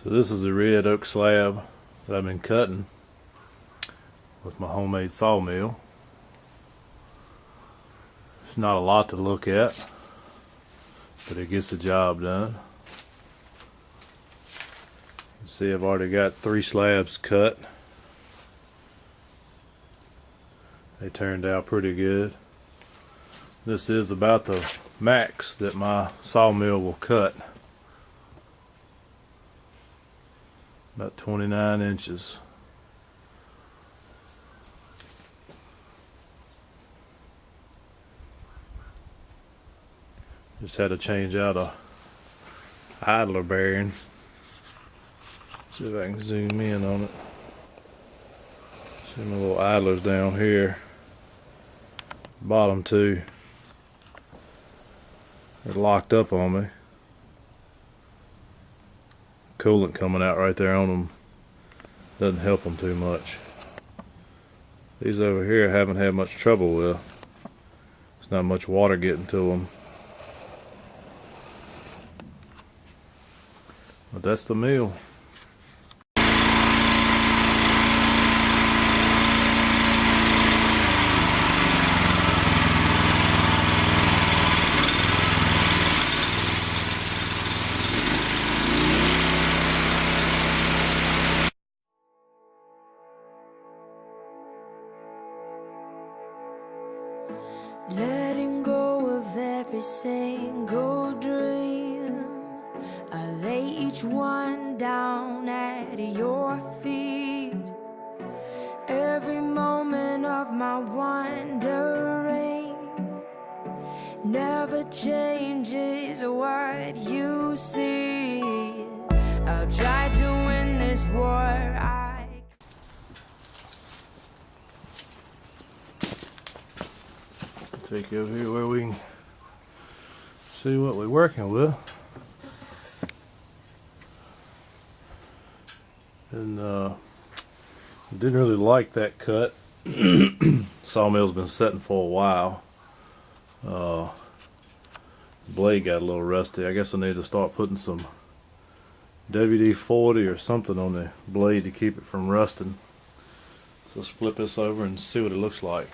So this is a red oak slab that I've been cutting with my homemade sawmill. It's not a lot to look at, but it gets the job done. You see, I've already got 3 slabs cut. They turned out pretty good. This is about the max that my sawmill will cut. About 29 inches. Just had to change out a idler bearing. See if I can zoom in on it. See my little idlers down here. Bottom 2. They're locked up on me. Coolant coming out right there on them doesn't help them too much. These over here I haven't had much trouble with. There's not much water getting to them. But that's the mill. Letting go of every single dream, I lay each one down at your feet. Every moment of my wandering never changes what you see. I've tried to win this war. Take you over here where we can see what we're working with. And didn't really like that cut. Sawmill's been setting for a while. The blade got a little rusty. I guess I need to start putting some WD-40 or something on the blade to keep it from rusting. So let's flip this over and see what it looks like.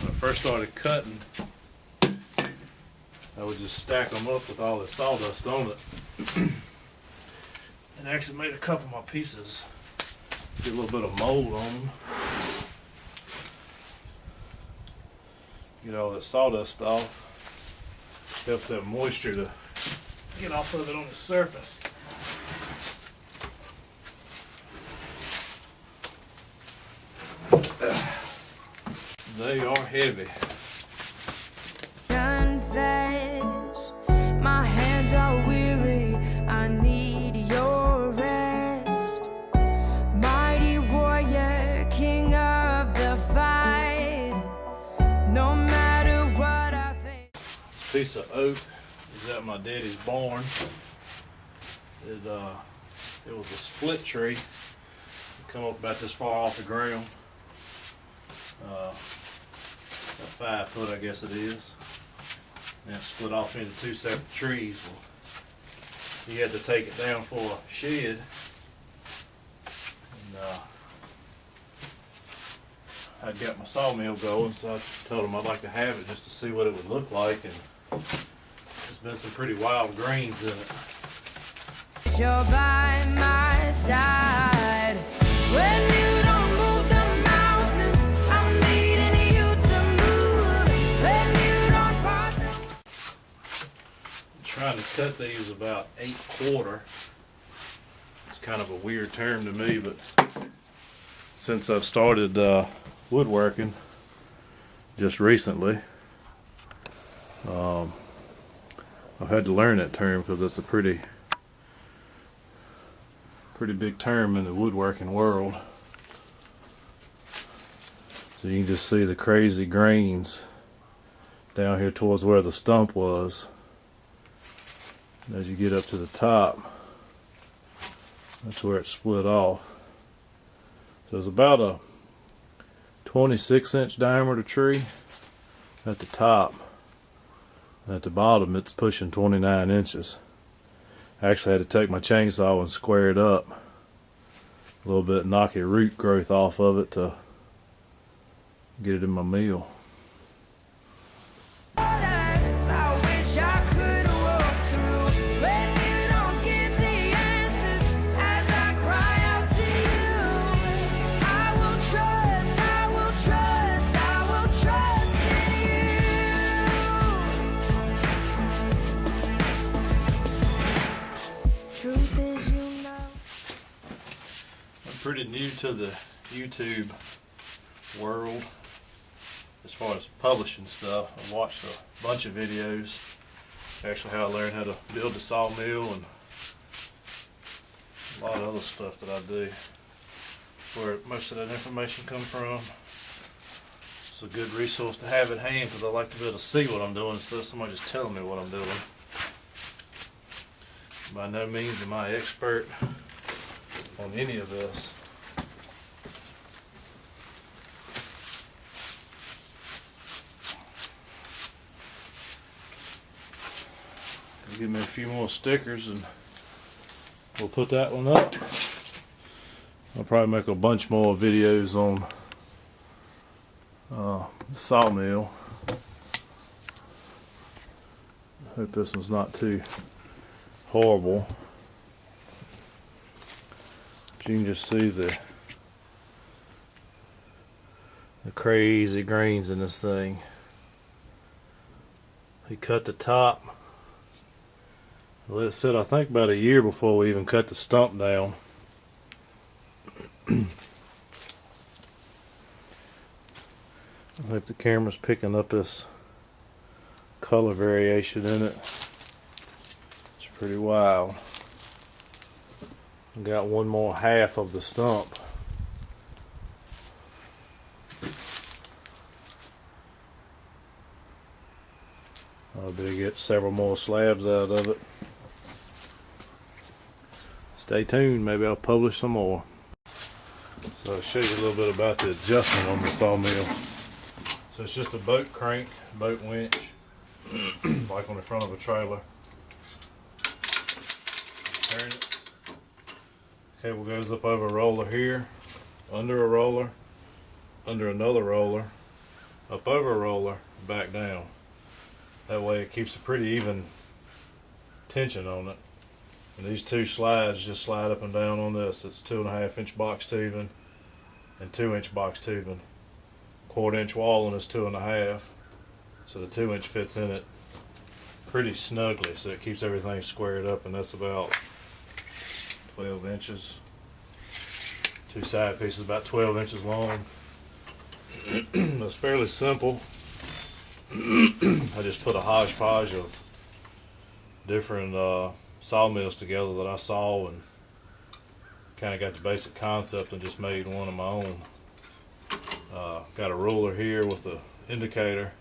When I first started cutting, I would just stack them up with all the sawdust on it. And actually made a couple of my pieces get a little bit of mold on them. Get all that sawdust off. Helps that moisture to get off of it on the surface. They are heavy. Confess, my hands are weary, I need your rest. Mighty warrior, king of the fight, no matter what I face. This piece of oak is at my daddy's barn. It was a split tree. It come up about this far off the ground. About 5 foot, I guess it is. And it split off into 2 separate trees. Well, he had to take it down for a shed. And I'd got my sawmill going, so I told him I'd like to have it just to see what it would look like. And there's been some pretty wild greens in it. You're by my side when you don't move the mountains. I'm needing you to move when you don't cross them. I'm trying to cut these about 8/4. It's kind of a weird term to me, but since I've started woodworking just recently, I've had to learn that term because it's a pretty big term in the woodworking world. So you can just see the crazy grains down here towards where the stump was. And as you get up to the top, that's where it split off. So it's about a 26-inch diameter tree at the top. At the bottom it's pushing 29 inches. I actually had to take my chainsaw and square it up a little bit, knock a root growth off of it to get it in my mill. I wish I could walk through when you don't give the answers as I cry out to you. I will trust, I will trust, I will trust in you. Truth is, you know. I'm pretty new to the YouTube world as far as publishing stuff. I watched a bunch of videos, actually how I learned how to build a sawmill and a lot of other stuff that I do. Where most of that information comes from. It's a good resource to have at hand because I like to be able to see what I'm doing instead of somebody just telling me what I'm doing. By no means am I expert on any of this. Give me a few more stickers and we'll put that one up. I'll probably make a bunch more videos on the sawmill. I hope this one's not too horrible. But you can just see the crazy grains in this thing. He cut the top. Well, it said I think about a year before we even cut the stump down. I hope the camera's picking up this color variation in it. It's pretty wild. I got one more half of the stump. I'll be able to get several more slabs out of it. Stay tuned, maybe I'll publish some more. So I'll show you a little bit about the adjustment on the sawmill. So it's just a boat crank, boat winch, like on the front of a trailer. Turn it. Cable goes up over a roller here, under a roller, under another roller, up over a roller, back down. That way it keeps a pretty even tension on it. And these two slides just slide up and down on this. It's 2.5 inch box tubing and 2 inch box tubing. 1/4 inch wall on this 2.5. So the 2 inch fits in it pretty snugly, so it keeps everything squared up, and that's about 12 inches. Two side pieces about 12 inches long. It's fairly simple. I just put a hodgepodge of different sawmills together that I saw and kind of got the basic concept and just made one of my own. Got a ruler here with the indicator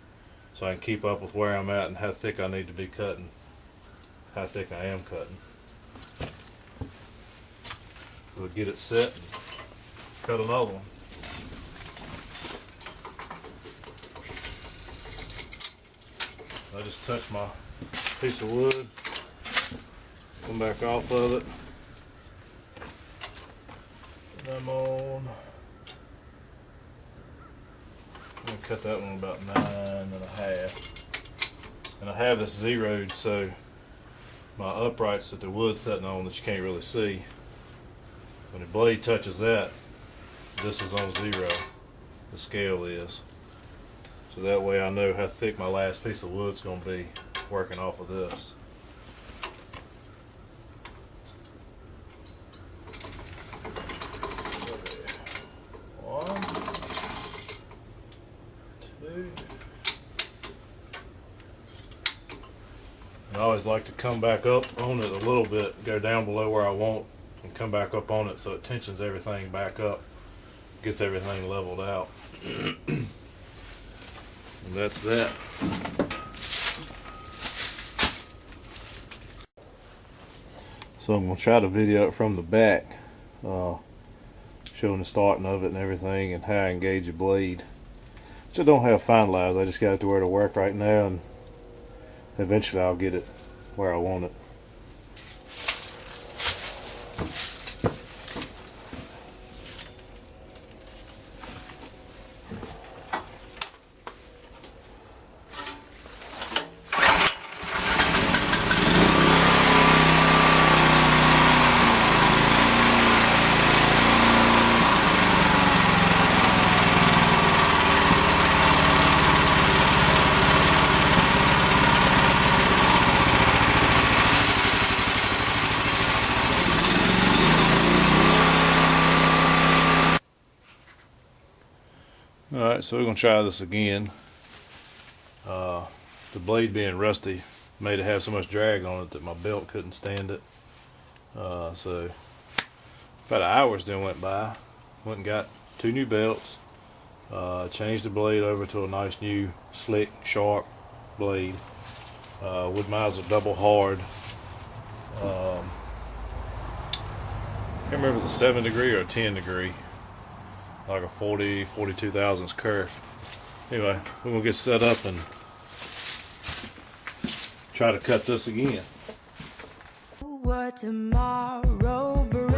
so I can keep up with where I'm at and how thick I need to be cutting, how thick I am cutting. We'll get it set and cut another one. I just touched my piece of wood, come back off of it, and I'm on. I'm going to cut that one about 9.5. And I have this zeroed so my uprights that the wood's sitting on that you can't really see, when the blade touches that, this is on 0, the scale is. So that way I know how thick my last piece of wood's going to be working off of this. One, two. I always like to come back up on it a little bit, go down below where I want, and come back up on it so it tensions everything back up, gets everything leveled out. And that's that. So I'm going to try to video it from the back, showing the starting of it and everything and how I engage the blade, which I don't have finalized. I just got it to where to work right now, and eventually I'll get it where I want it. Alright, so we're going to try this again. The blade being rusty made it have so much drag on it that my belt couldn't stand it. So about an hour's then went by. Went and got 2 new belts. Changed the blade over to a nice new slick, sharp blade. Wood miles are double hard. I can't remember if it was a 7 degree or a 10 degree. Like a 42 thousandths kerf. Anyway, we're gonna get set up and try to cut this again. What tomorrow brings,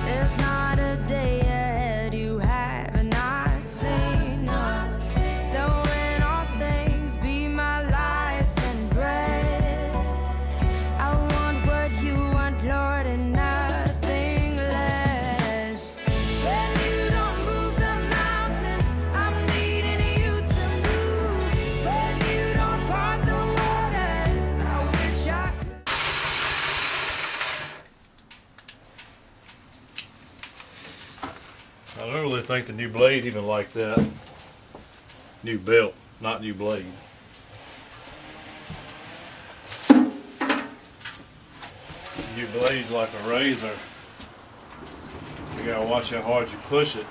there's not a day ahead you have not seen. So in all things be my life and bread. I want what you want, Lord, and nothing less. When you don't move the mountains, I'm needing you to move. When you don't part the waters, I wish I could. I don't really think the new blade even like that. New belt, not new blade. New blade's like a razor. You gotta watch how hard you push it.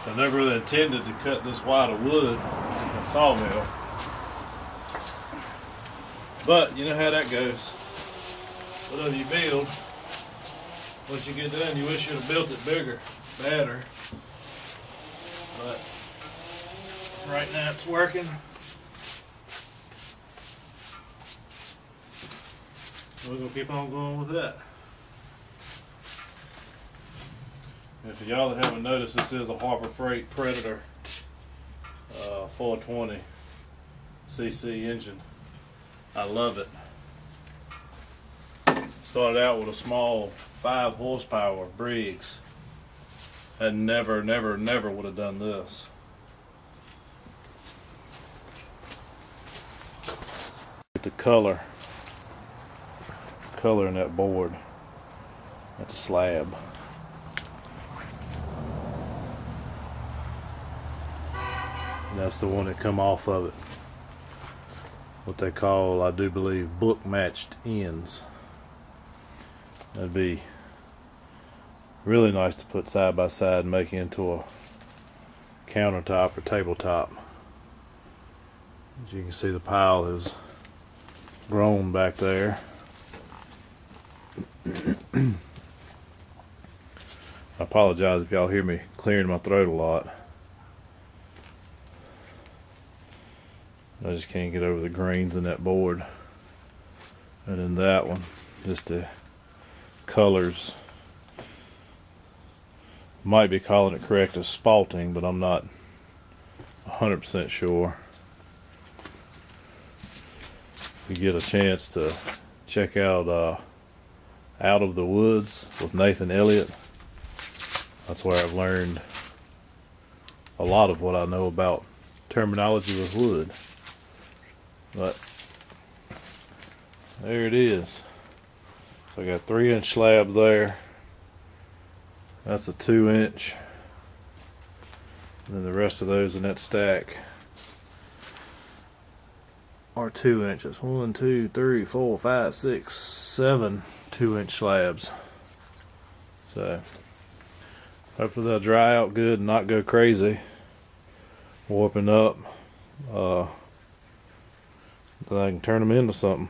I never really intended to cut this wide of wood in a sawmill. But you know how that goes. Whatever you build, once you get done, you wish you'd have built it bigger, better. But right now it's working. We're gonna keep on going with that. And for y'all that haven't noticed, this is a Harbor Freight Predator 420 cc engine. I love it. Started out with a small 5 horsepower Briggs. I never would have done this. Get the color in that board. That's a slab. And that's the one that come off of it. What they call, I do believe, book matched ends. That'd be really nice to put side by side and make into a countertop or tabletop. As you can see, the pile has grown back there. I apologize if y'all hear me clearing my throat a lot. I just can't get over the grains in that board. And in that one, just the colors. Might be calling it correct as spalting, but I'm not 100% sure. If you get a chance to check out Out of the Woods with Nathan Elliott, that's where I've learned a lot of what I know about terminology with wood. But there it is. So I got 3-inch slab there. That's a 2-inch. And then the rest of those in that stack are 2 inches. 1, 2, 3, 4, 5, 6, 7 2-inch slabs. So hopefully they'll dry out good and not go crazy, warping up. Then I can turn them into something.